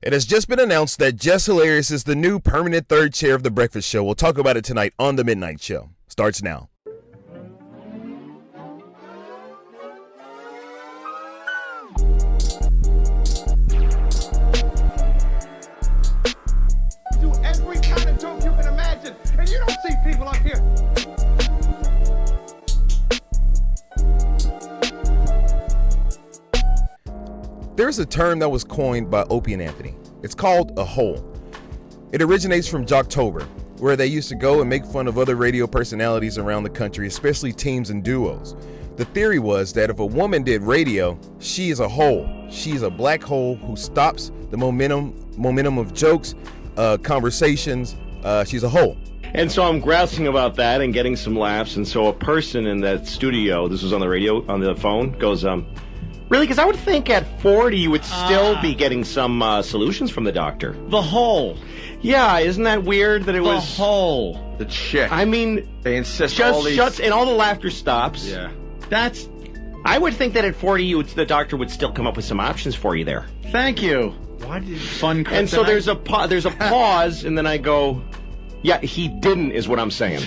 It has just been announced that Jess Hilarious is the new permanent third chair of The Breakfast Show. We'll talk about it tonight on The Midnight Show. Starts now. Do every kind of joke you can imagine, and you don't see people up here. There's a term that was coined by Opie and Anthony. It's called a hole. It originates from Jocktober, where they used to go and make fun of other radio personalities around the country, especially teams and duos. The theory was that if a woman did radio, she is a hole. She's a black hole who stops the momentum of jokes, conversations. She's a hole. And so I'm grousing about that and getting some laughs. And so a person in that studio, this was on the radio, on the phone, goes, really? Because I would think at 40 you would still be getting some solutions from the doctor. The hole. Yeah, isn't that weird that it was... The hole. The chick. I mean... They insist just all these... shuts, and all the laughter stops. Yeah. That's... I would think that at 40 the doctor would still come up with some options for you there. Thank you. Why did... Fun. And so there's a pause, and then I go... Yeah, he didn't, is what I'm saying.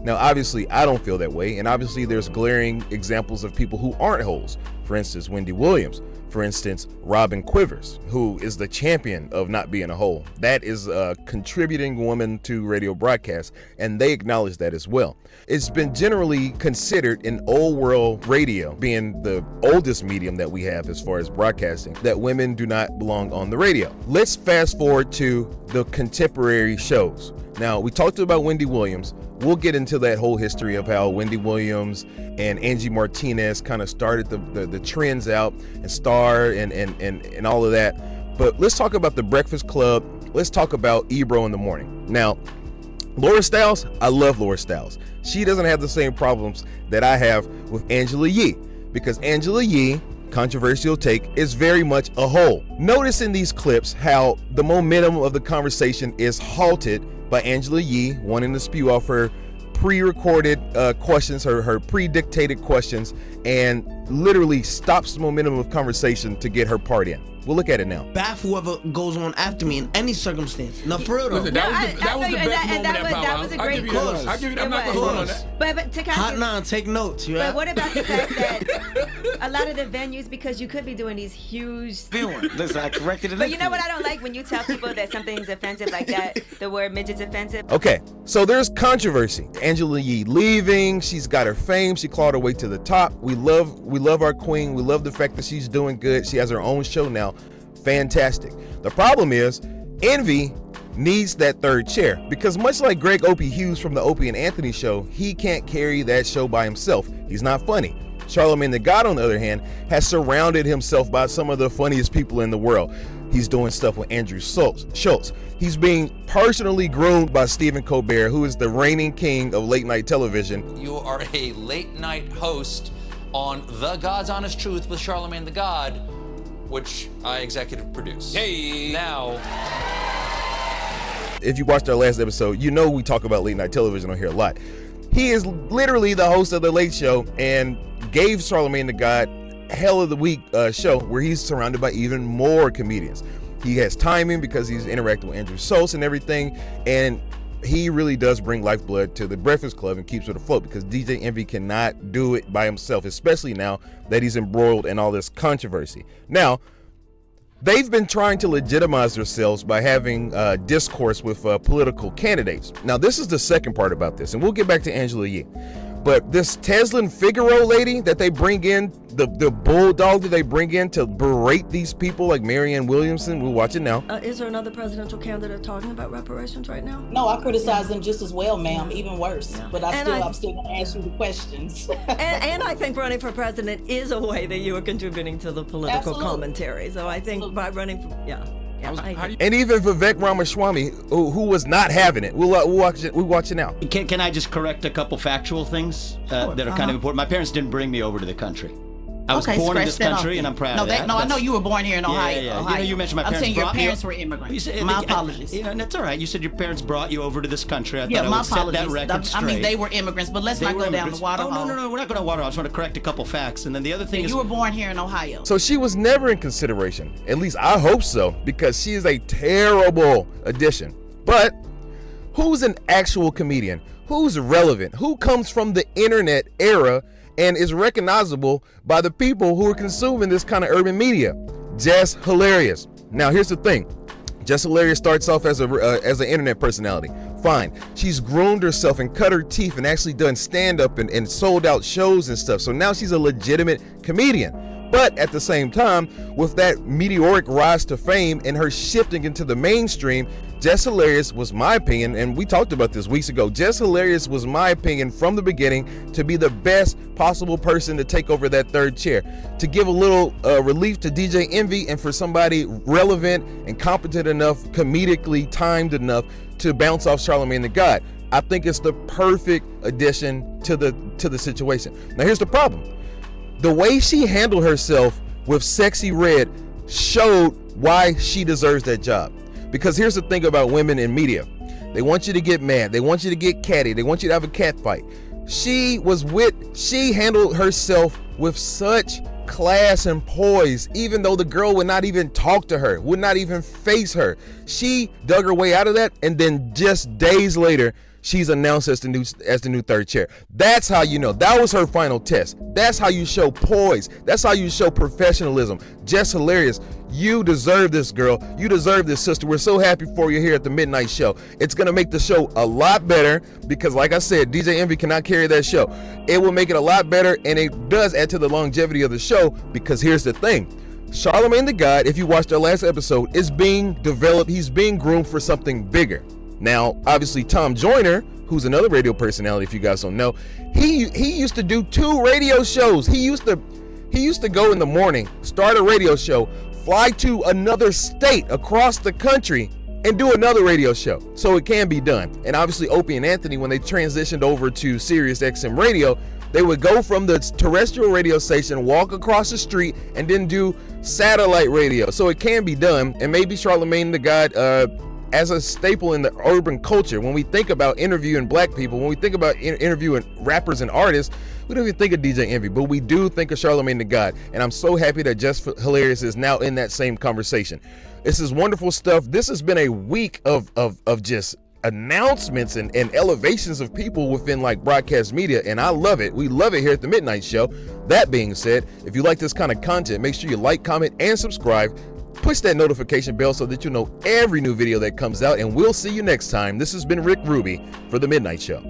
Now, obviously, I don't feel that way, and obviously there's glaring examples of people who aren't holes. For instance, Wendy Williams. For instance, Robin Quivers, who is the champion of not being a hole. That is a contributing woman to radio broadcasts, and they acknowledge that as well. It's been generally considered in old world radio, being the oldest medium that we have as far as broadcasting, that women do not belong on the radio. Let's fast forward to the contemporary shows. Now, we talked about Wendy Williams. We'll get into that whole history of how Wendy Williams and Angie Martinez kind of started the trends out and Star and all of that. But let's talk about the Breakfast Club. Let's talk about Ebro in the morning. Now, Laura Stiles, I love Laura Stiles. She doesn't have the same problems that I have with Angela Yee, because Angela Yee, controversial take, is very much a hole. Notice in these clips how the momentum of the conversation is halted by Angela Yee wanting to spew off her pre-recorded questions, her pre-dictated questions, and literally stops the momentum of conversation to get her part in. We'll look at it now. Baff whoever goes on after me in any circumstance. No, for real though. Listen, that was the best moment at Power that was a great House. I'll give you that. I'm not going to hold on that. But to kind Hot of, 9, take notes. but what about the fact that a lot of the venues, because you could be doing these huge... Listen, I corrected it. But you know what I don't like? When you tell people that something's offensive like that, the word midget's offensive. Okay, so there's controversy. Angela Yee leaving. She's got her fame. She clawed her way to the top. We love our queen. We love the fact that she's doing good. She has her own show now. Fantastic. The problem is, Envy needs that third chair, because much like Greg Opie Hughes from the Opie and Anthony show, he can't carry that show by himself. He's not funny. Charlamagne the God, on the other hand, has surrounded himself by some of the funniest people in the world. He's doing stuff with Andrew Schultz. He's being personally groomed by Stephen Colbert, who is the reigning king of late night television. You are a late night host on The God's Honest Truth with Charlamagne the God, which I executive produce. Hey! Now, if you watched our last episode, you know we talk about late night television on here a lot. He is literally the host of The Late Show and gave Charlamagne the God Hell of the Week show, where he's surrounded by even more comedians. He has timing because he's interacting with Andrew Schultz and everything, and he really does bring lifeblood to the Breakfast Club and keeps it afloat, because DJ Envy cannot do it by himself, especially now that he's embroiled in all this controversy. Now, they've been trying to legitimize themselves by having discourse with political candidates. Now, this is the second part about this, and we'll get back to Angela Yee. But this Teslin Figaro lady that they bring in, the bulldog that they bring in to berate these people like Marianne Williamson, we'll watch it now. Is there another presidential candidate talking about reparations right now? No, I criticize them just as well, ma'am, even worse. Yeah. But I'm still going to ask you the questions. and I think running for president is a way that you are contributing to the political commentary. So I think by running for, and even Vivek Ramaswamy, who was not having it. We'll watch it now. Can I just correct a couple factual things that are kind of important? My parents didn't bring me over to the country. I was Okay, born in scratch this that country, off and I'm proud no, of that. No, I know you were born here in Ohio. Yeah. Ohio. You mentioned my I'm parents saying your brought me- parents were immigrants. You said- My apologies. That's all right. You said your parents brought you over to this country. I Yeah, thought I my would set apologies. that record straight. I mean, they were immigrants, but let's They not were go down the immigrants. water Oh, hole. no. We're not going to water hole. I just want to correct a couple facts. And then the other thing is... You were born here in Ohio. So she was never in consideration. At least I hope so, because she is a terrible addition. But who's an actual comedian? Who's relevant? Who comes from the internet era and is recognizable by the people who are consuming this kind of urban media? Jess Hilarious. Now, here's the thing. Jess Hilarious starts off as an internet personality. Fine. She's groomed herself and cut her teeth and actually done stand-up and sold out shows and stuff. So now she's a legitimate comedian. But at the same time, with that meteoric rise to fame and her shifting into the mainstream, Jess Hilarious was my opinion, and we talked about this weeks ago. Jess Hilarious was my opinion from the beginning to be the best possible person to take over that third chair, to give a little relief to DJ Envy, and for somebody relevant and competent enough, comedically timed enough to bounce off Charlamagne the God. I think it's the perfect addition to the situation. Now here's the problem. The way she handled herself with Sexy Red showed why she deserves that job. Because here's the thing about women in media. They want you to get mad. They want you to get catty. They want you to have a cat fight. She handled herself with such class and poise, even though the girl would not even talk to her, would not even face her. She dug her way out of that, and then just days later, she's announced as the new third chair. That's how you know. That was her final test. That's how you show poise. That's how you show professionalism. Jess Hilarious, you deserve this, girl. You deserve this, sister. We're so happy for you here at the Midnight Show. It's going to make the show a lot better because, like I said, DJ Envy cannot carry that show. It will make it a lot better, and it does add to the longevity of the show because here's the thing. Charlamagne the God, if you watched our last episode, is being developed. He's being groomed for something bigger. Now, obviously, Tom Joyner, who's another radio personality, if you guys don't know, he used to do 2 radio shows. He used to go in the morning, start a radio show, fly to another state across the country, and do another radio show. So it can be done. And obviously, Opie and Anthony, when they transitioned over to Sirius XM Radio, they would go from the terrestrial radio station, walk across the street, and then do satellite radio. So it can be done. And maybe Charlamagne the God, as a staple in the urban culture, when we think about interviewing black people, when we think about interviewing rappers and artists, we don't even think of DJ Envy, but we do think of Charlamagne the God. And I'm so happy that Jess Hilarious is now in that same conversation. This is wonderful stuff. This has been a week of just announcements and elevations of people within like broadcast media, and I love it. We love it here at the Midnight Show. That being said, if you like this kind of content, make sure you like, comment, and subscribe. Push that notification bell so that you know every new video that comes out, and we'll see you next time. This has been Rick Ruby for the Midnight Show.